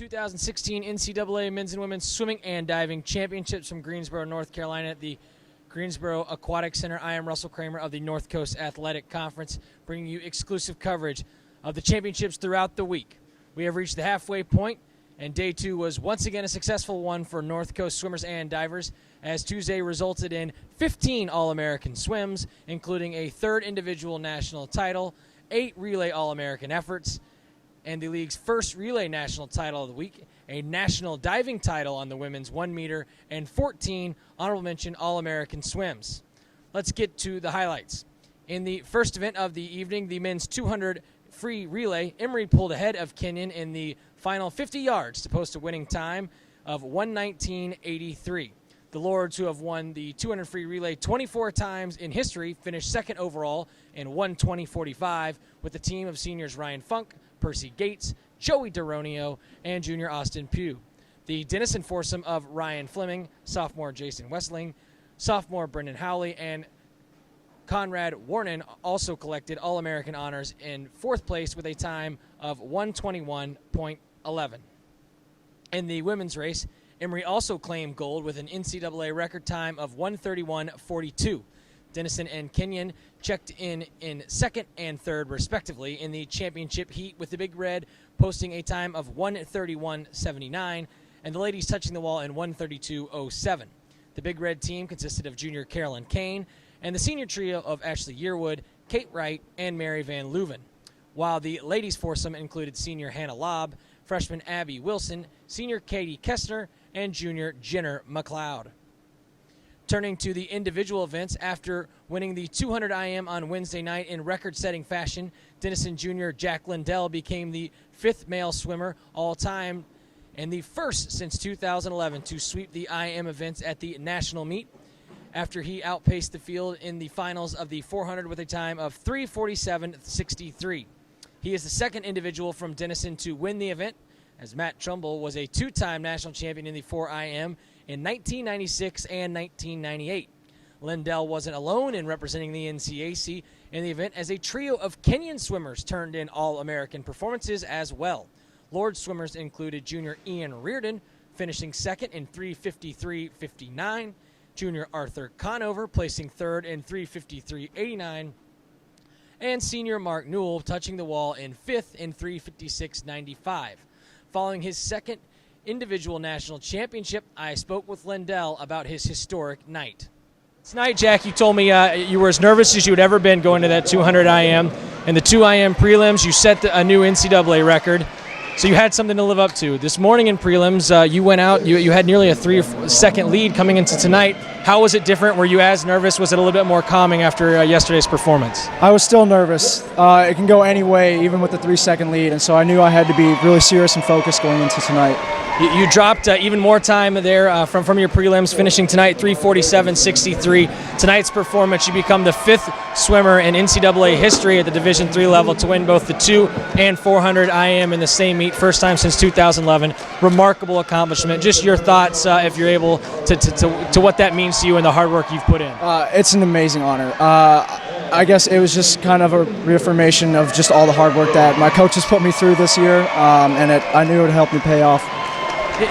2016 NCAA Men's and Women's Swimming and Diving Championships from Greensboro, North Carolina at the Greensboro Aquatic Center. I am Russell Kramer of the North Coast Athletic Conference, bringing you exclusive coverage of the championships throughout the week. We have reached the halfway point, and day two was once again a successful one for North Coast swimmers and divers, as Tuesday resulted in 15 All-American swims, including a third individual national title, 8 relay All-American efforts, and the league's first relay national title of the week, a national diving title on the women's 1 meter, and 14 honorable mention All-American swims. Let's get to the highlights. In the first event of the evening, the men's 200 free relay, Emory pulled ahead of Kenyon in the final 50 yards to post a winning time of 1:19.83. The Lords, who have won the 200 free relay 24 times in history, finished second overall in 1:20.45 with a team of seniors Ryan Funk, Percy Gates, Joey Deronio, and junior Austin Pugh. The Denison foursome of Ryan Fleming, sophomore Jason Westling, sophomore Brendan Howley, and Conrad Warnen also collected All-American honors in fourth place with a time of 1:21.11. In the women's race, Emory also claimed gold with an NCAA record time of 1:31.42. Denison and Kenyon checked in second and third, respectively, in the championship heat, with the Big Red posting a time of 1:31.79 and the ladies touching the wall in 1:32.07. The Big Red team consisted of junior Carolyn Kane and the senior trio of Ashley Yearwood, Kate Wright, and Mary Van Leuven, while the ladies' foursome included senior Hannah Lobb, freshman Abby Wilson, senior Katie Kessner, and junior Jenner McLeod. Turning to the individual events, after winning the 200 IM on Wednesday night in record-setting fashion, Denison junior Jack Lindell became the 5th male swimmer all-time and the first since 2011 to sweep the IM events at the national meet, after he outpaced the field in the finals of the 400 with a time of 3:47.63. He is the second individual from Denison to win the event, as Matt Trumbull was a 2-time national champion in the 4IM in 1996 and 1998. Lindell wasn't alone in representing the NCAC in the event, as a trio of Kenyan swimmers turned in All-American performances as well. Lord's swimmers included junior Ian Reardon, finishing second in 3:53.59, junior Arthur Conover placing third in 3:53.89, and senior Mark Newell touching the wall in 5th in 3:56.95. Following his second individual national championship, I spoke with Lindell about his historic night. Tonight, Jack, you told me you were as nervous as you had ever been going to that 200 IM. In the 2 IM prelims, you set a new NCAA record, so you had something to live up to. This morning in prelims, you went out, you had nearly a 3-second lead coming into tonight. How was it different? Were you as nervous? Was it a little bit more calming after yesterday's performance? I was still nervous. It can go any way, even with the 3-second lead, and so I knew I had to be really serious and focused going into tonight. You dropped even more time there from your prelims, finishing tonight 3:47.63. Tonight's performance, you become the 5th swimmer in NCAA history at the Division III level to win both the 2 and 400 IM in the same meet, first time since 2011. Remarkable accomplishment. Just your thoughts, if you're able, to what that means to you and the hard work you've put in. It's an amazing honor. I guess it was just kind of a reaffirmation of just all the hard work that my coaches put me through this year, and I knew it would help me pay off.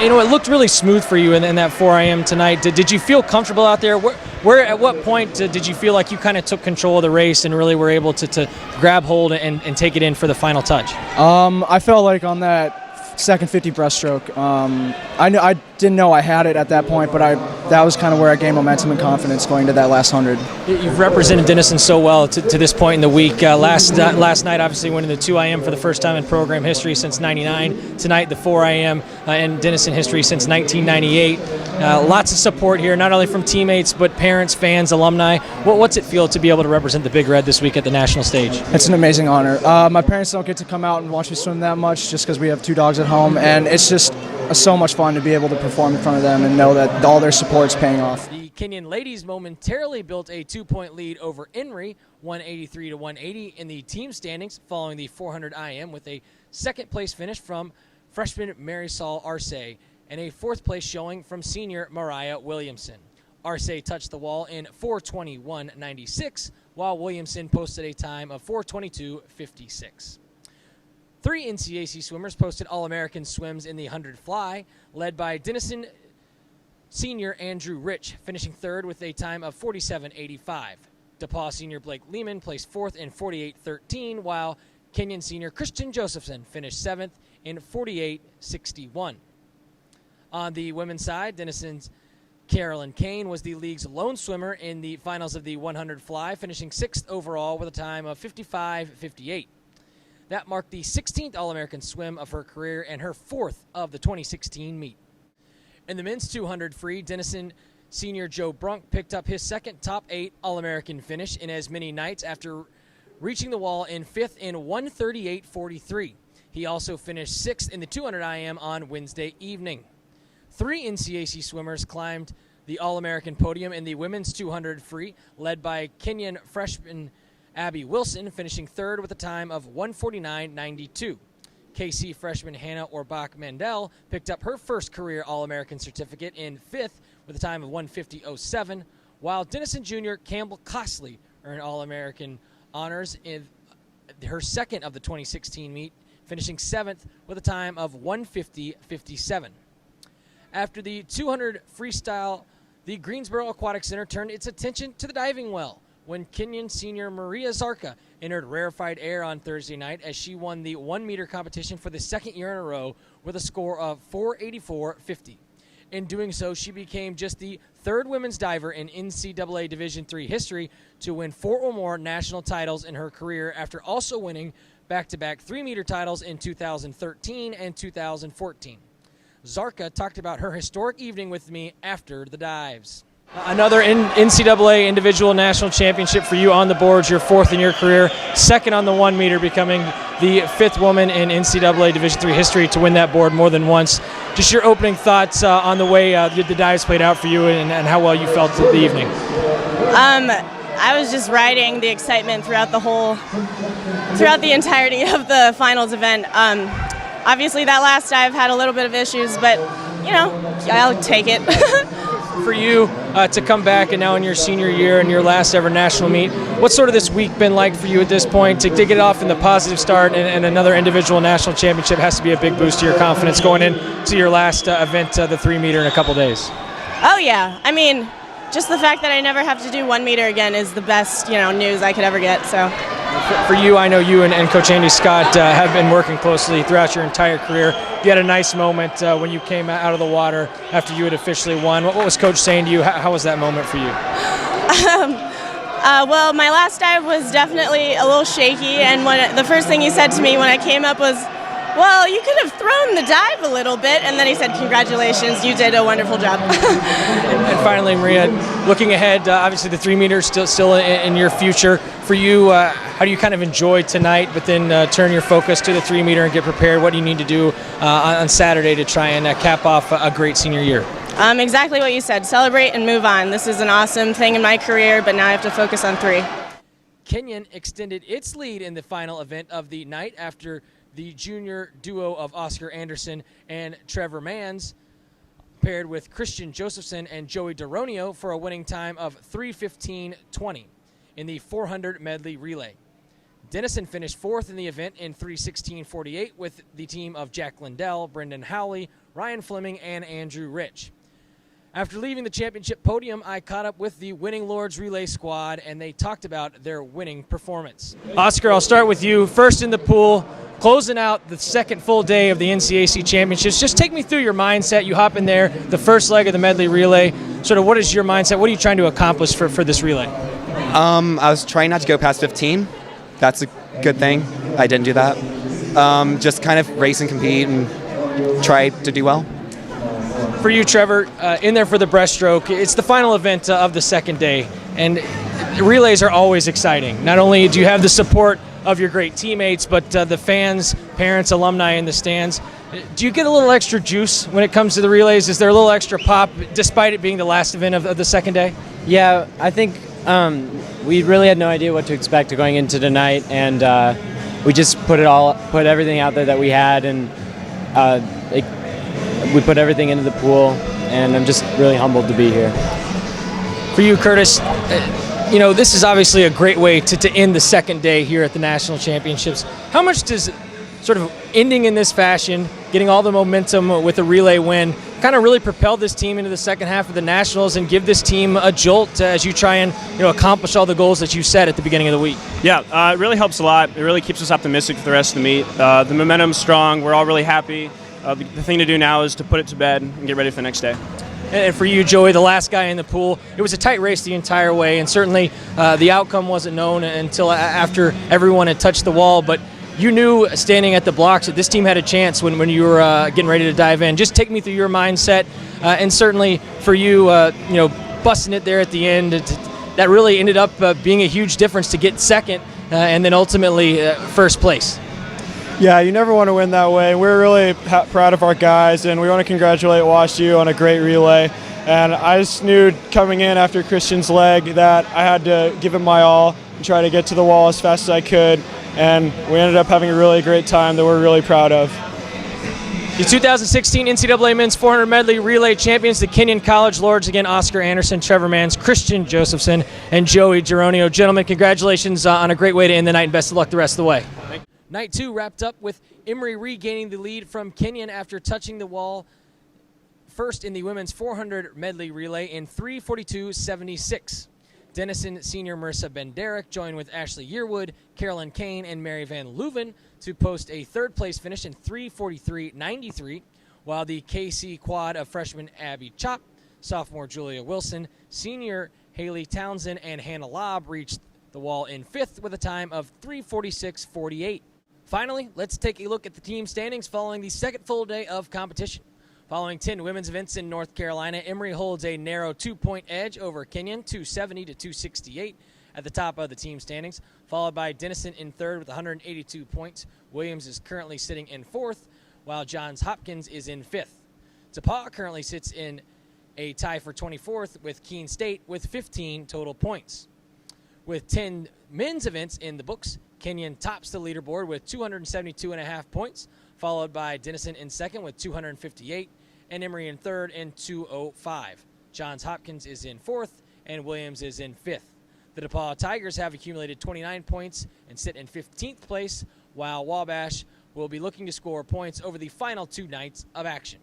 You know, it looked really smooth for you in that 4 IM tonight. Did you feel comfortable out there? Where at what point did you feel like you kind of took control of the race and really were able to grab hold and take it in for the final touch? I felt like on that second 50 breaststroke, I didn't know I had it at that point, but that was kind of where I gained momentum and confidence going to that last 100. You've represented Denison so well to this point in the week. Last night, obviously, winning the 2 IM for the first time in program history since '99. Tonight, the 4 IM in Denison history since 1998. Lots of support here, not only from teammates, but parents, fans, alumni. What's it feel to be able to represent the Big Red this week at the national stage? It's an amazing honor. My parents don't get to come out and watch me swim that much just because we have 2 dogs at home, and it's just so much fun to be able to perform in front of them and know that all their support's paying off. The Kenyon ladies momentarily built a 2-point lead over Emory, 183-180 in the team standings following the 400 IM, with a second-place finish from freshman Marisol Arce and a 4th place showing from senior Mariah Williamson. Arce touched the wall in 4:21.96, while Williamson posted a time of 4:22.56. Three NCAC swimmers posted All-American swims in the 100 fly, led by Denison senior Andrew Rich, finishing third with a time of 47.85. DePaul senior Blake Lehman placed fourth in 48.13, while Kenyon senior Christian Josephson finished seventh in 48.61. On the women's side, Denison's Carolyn Kane was the league's lone swimmer in the finals of the 100 fly, finishing sixth overall with a time of 55.58. That marked the 16th All-American swim of her career and her fourth of the 2016 meet. In the men's 200 free, Denison senior Joe Brunk picked up his second top 8 All-American finish in as many nights after reaching the wall in fifth in 1:38.43. He also finished sixth in the 200 IM on Wednesday evening. Three NCAC swimmers climbed the All-American podium in the women's 200 free, led by Kenyon freshman Abby Wilson, finishing third with a time of 1:49.92. KC freshman Hannah Orbach-Mandel picked up her first career All-American certificate in fifth with a time of 1:50.07, while Denison junior Campbell Costley earned All-American honors in her second of the 2016 meet, finishing seventh with a time of 1:50.57. After the 200 freestyle, the Greensboro Aquatic Center turned its attention to the diving well when Kenyon senior Maria Zarka entered rarefied air on Thursday night as she won the 1 meter competition for the second year in a row with a score of 484.50. In doing so, she became just the third women's diver in NCAA Division III history to win 4 or more national titles in her career, after also winning back-to-back 3 meter titles in 2013 and 2014. Zarka talked about her historic evening with me after the dives. Another NCAA individual national championship for you on the boards, your fourth in your career, second on the 1 meter, becoming the fifth woman in NCAA Division III history to win that board more than once. Just your opening thoughts on the way the dives played out for you and how well you felt the evening. I was just riding the excitement throughout the entirety of the finals event. Obviously that last dive had a little bit of issues, but I'll take it. For you to come back and now in your senior year and your last ever national meet, what's sort of this week been like for you at this point? To get it off in the positive start and another individual national championship has to be a big boost to your confidence going into your last event, the 3 meter, in a couple days. Oh yeah, I mean, just the fact that I never have to do 1 meter again is the best news I could ever get. So. For you, I know you and Coach Andy Scott have been working closely throughout your entire career. You had a nice moment when you came out of the water after you had officially won. What was Coach saying to you? How was that moment for you? Well, my last dive was definitely a little shaky, and the first thing he said to me when I came up was, "Well, you could have thrown the dive a little bit," and then he said, "Congratulations, you did a wonderful job." And finally, Maria, looking ahead, obviously the 3 meters still in your future. For you, how do you kind of enjoy tonight, but then turn your focus to the 3 meter and get prepared? What do you need to do on Saturday to try and cap off a great senior year? Exactly what you said. Celebrate and move on. This is an awesome thing in my career, but now I have to focus on 3. Kenyon extended its lead in the final event of the night after the junior duo of Oscar Anderson and Trevor Manns paired with Christian Josephson and Joey DeRonio for a winning time of 3:15.20 in the 400 medley relay. Denison finished fourth in the event in 3:16.48 with the team of Jack Lindell, Brendan Howley, Ryan Fleming, and Andrew Rich. After leaving the championship podium, I caught up with the Winning Lords relay squad, and they talked about their winning performance. Oscar, I'll start with you. First in the pool, closing out the second full day of the NCAC championships. Just take me through your mindset. You hop in there, the first leg of the medley relay. Sort of what is your mindset? What are you trying to accomplish for this relay? I was trying not to go past 15. That's a good thing. I didn't do that. Just kind of race and compete and try to do well. For you, Trevor, in there for the breaststroke, it's the final event of the second day, and relays are always exciting. Not only do you have the support of your great teammates, but the fans, parents, alumni in the stands. Do you get a little extra juice when it comes to the relays? Is there a little extra pop, despite it being the last event of the second day? Yeah, I think we really had no idea what to expect going into tonight, and we just put everything out there that we had, and we put everything into the pool, and I'm just really humbled to be here. For you, Curtis, this is obviously a great way to end the second day here at the National Championships. How much does sort of ending in this fashion, getting all the momentum with a relay win, kind of really propelled this team into the second half of the Nationals and give this team a jolt as you try and accomplish all the goals that you set at the beginning of the week? Yeah, it really helps a lot. It really keeps us optimistic for the rest of the meet. The momentum's strong. We're all really happy. The thing to do now is to put it to bed and get ready for the next day. And for you, Joey, the last guy in the pool, it was a tight race the entire way, and certainly the outcome wasn't known until after everyone had touched the wall. But you knew standing at the blocks that this team had a chance when you were getting ready to dive in. Just take me through your mindset, and certainly for you, busting it there at the end, that really ended up being a huge difference to get second and then ultimately first place. Yeah, you never want to win that way. We're really proud of our guys, and we want to congratulate WashU on a great relay. And I just knew coming in after Christian's leg that I had to give it my all and try to get to the wall as fast as I could. And we ended up having a really great time that we're really proud of. The 2016 NCAA Men's 400 Medley Relay Champions, the Kenyon College Lords, again, Oscar Anderson, Trevor Mans, Christian Josephson, and Joey Geronio. Gentlemen, congratulations on a great way to end the night, and best of luck the rest of the way. Night 2 wrapped up with Emory regaining the lead from Kenyon after touching the wall first in the women's 400 medley relay in 3:42.76. Denison senior Marissa Benderek joined with Ashley Yearwood, Carolyn Kane, and Mary Van Leuven to post a third-place finish in 3:43.93, while the KC quad of freshman Abby Chop, sophomore Julia Wilson, senior Haley Townsend, and Hannah Lobb reached the wall in 5th with a time of 3:46.48. Finally, let's take a look at the team standings following the second full day of competition. Following 10 women's events in North Carolina, Emory holds a narrow 2-point edge over Kenyon, 270-268 at the top of the team standings, followed by Denison in 3rd with 182 points. Williams is currently sitting in 4th, while Johns Hopkins is in 5th. DePauw currently sits in a tie for 24th with Keene State with 15 total points. With 10 men's events in the books, Kenyon tops the leaderboard with 272.5 points, followed by Denison in 2nd with 258, and Emory in 3rd in 205. Johns Hopkins is in 4th, and Williams is in 5th. The DePauw Tigers have accumulated 29 points and sit in 15th place, while Wabash will be looking to score points over the final 2 nights of action.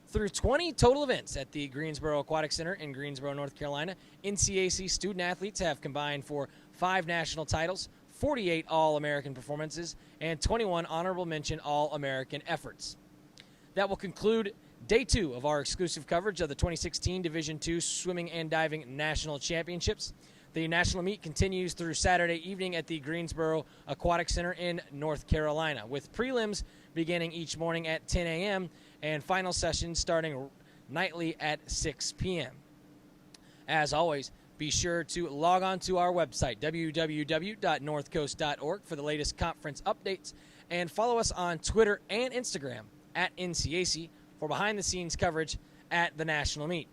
Through 20 total events at the Greensboro Aquatic Center in Greensboro, North Carolina, NCAC student-athletes have combined for 5 national titles, 48 All-American performances, and 21 honorable mention All-American efforts. That will conclude Day 2 of our exclusive coverage of the 2016 Division II Swimming and Diving National Championships. The national meet continues through Saturday evening at the Greensboro Aquatic Center in North Carolina, with prelims beginning each morning at 10 a.m. and final sessions starting nightly at 6 p.m. As always, be sure to log on to our website, www.northcoast.org, for the latest conference updates, and follow us on Twitter and Instagram at NCAC for behind-the-scenes coverage at the national meet.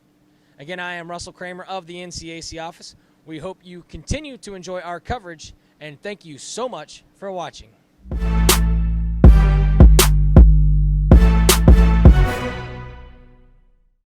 Again, I am Russell Kramer of the NCAC office. We hope you continue to enjoy our coverage, and thank you so much for watching.